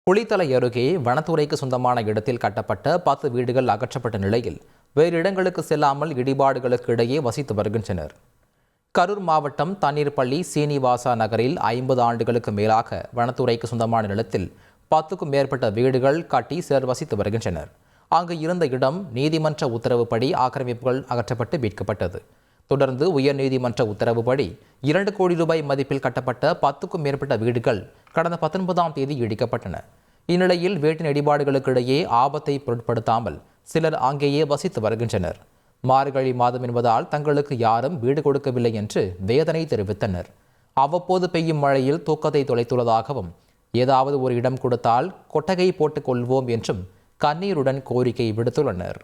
குளித்தலை அருகே வனத்துறைக்கு சொந்தமான இடத்தில் கட்டப்பட்ட 10 வீடுகள் அகற்றப்பட்ட நிலையில் வேறு இடங்களுக்கு செல்லாமல் இடிபாடுகளுக்கு இடையே வசித்து வருகின்றனர். கரூர் மாவட்டம் தண்ணீர்பள்ளி சீனிவாசா நகரில் 50 ஆண்டுகளுக்கு மேலாக வனத்துறைக்கு சொந்தமான நிலத்தில் 10க்கும் மேற்பட்ட வீடுகள் கட்டி சிலர் வசித்து வருகின்றனர். அங்கு இருந்த இடம் நீதிமன்ற உத்தரவுப்படி ஆக்கிரமிப்புகள் அகற்றப்பட்டு மீட்கப்பட்டது. தொடர்ந்து உயர்நீதிமன்ற உத்தரவுப்படி 2 கோடி ரூபாய் மதிப்பில் கட்டப்பட்ட 10க்கும் மேற்பட்ட வீடுகள் கடந்த 19ஆம் தேதி இடிக்கப்பட்டன. இந்நிலையில் வீட்டின் இடிபாடுகளுக்கு இடையே ஆபத்தை பொருட்படுத்தாமல் சிலர் அங்கேயே வசித்து வருகின்றனர். மார்கழி மாதம் என்பதால் தங்களுக்கு யாரும் வீடு கொடுக்கவில்லை என்று வேதனை தெரிவித்தனர். அவ்வப்போது பெய்யும் மழையில் தூக்கத்தை தொலைத்துள்ளதாகவும் ஏதாவது ஒரு இடம் கொடுத்தால் கொட்டகை போட்டுக் கொள்வோம் என்றும் கண்ணீருடன் கோரிக்கை விடுத்துள்ளனர்.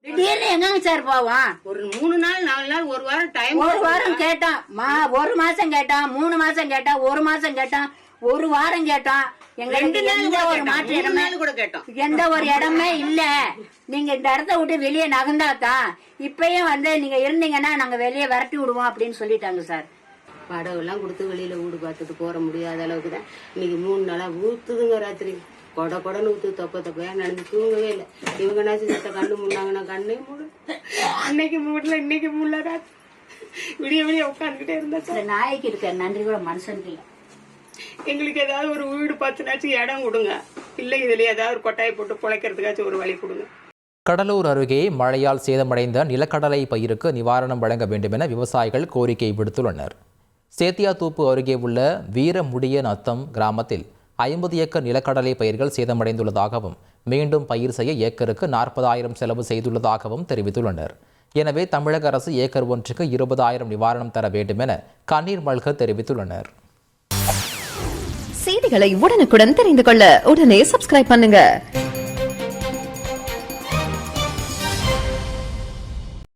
திடீர்னு எங்க சார் போவோம்? ஒரு 3 நாள் 4 நாள் ஒரு வாரம் டைம். ஒரு வாரம் கேட்டோம், 1 மாசம் கேட்டோம், 3 மாசம் கேட்டோம், 1 மாசம் கேட்டோம், 1 வாரம் கேட்டோம். எங்களுக்கு எந்த ஒரு மாற்று இடமே கூட கேட்டோம். எந்த ஒரு இடமே இல்ல. நீங்க இந்த இடத்த விட்டு வெளியே நகர்ந்தாதான் இப்பயும் நீங்க இருந்தீங்கன்னா நாங்க வெளியே விரட்டி விடுவோம் அப்படின்னு சொல்லிட்டாங்க சார். படகு எல்லாம் கொடுத்து வெளியில வீடு பார்த்துட்டு போற முடியாத அளவுக்கு தான் இன்னைக்கு 3 நாளா ஊத்துதுங்க. ராத்திரி கொடன்னு ஊத்து தொப்பையா நடந்து தூங்கவே இல்லை. இவங்க நாச்சு சத்த கண்ணு முன்னாங்கன்னா கண்ணே மூடு. அன்னைக்கு மூடல, இன்னைக்கு மூடல. ராத்திரி விடிய உட்காந்துக்கிட்டே இருந்தா சார். நாய்க்கு இருக்க நன்றி கூட மனுஷனுக்கு இல்லை. எங்களுக்கு ஏதாவது ஒரு வீடு பார்த்துனாச்சும் இடம் கொடுங்க. இல்லை இதுல ஏதாவது ஒரு கொட்டாயை போட்டு பிழைக்கிறதுக்காச்சும் ஒரு வழி கொடுங்க. கடலூர் அருகே மழையால் சேதமடைந்த நிலக்கடலை பயிருக்கு நிவாரணம் வழங்க வேண்டும் என விவசாயிகள் கோரிக்கை விடுத்துள்ளனர். சேத்தியாத்தோப்பு அருகே உள்ள வீரமுடிய நத்தம் கிராமத்தில் 50 ஏக்கர் நிலக்கடலை பயிர்கள் சேதமடைந்துள்ளதாகவும் மீண்டும் பயிர் செய்ய ஏக்கருக்கு 40,000 செலவு செய்துள்ளதாகவும் தெரிவித்துள்ளனர். எனவே தமிழக அரசு ஏக்கர் ஒன்றுக்கு 20,000 நிவாரணம் தர வேண்டும் என கண்ணீர் மல்க தெரிவித்துள்ளனர். செய்திகளை உடனுக்குடன் தெரிந்து கொள்ள உடனே சப்ஸ்கிரைப் பண்ணுங்க.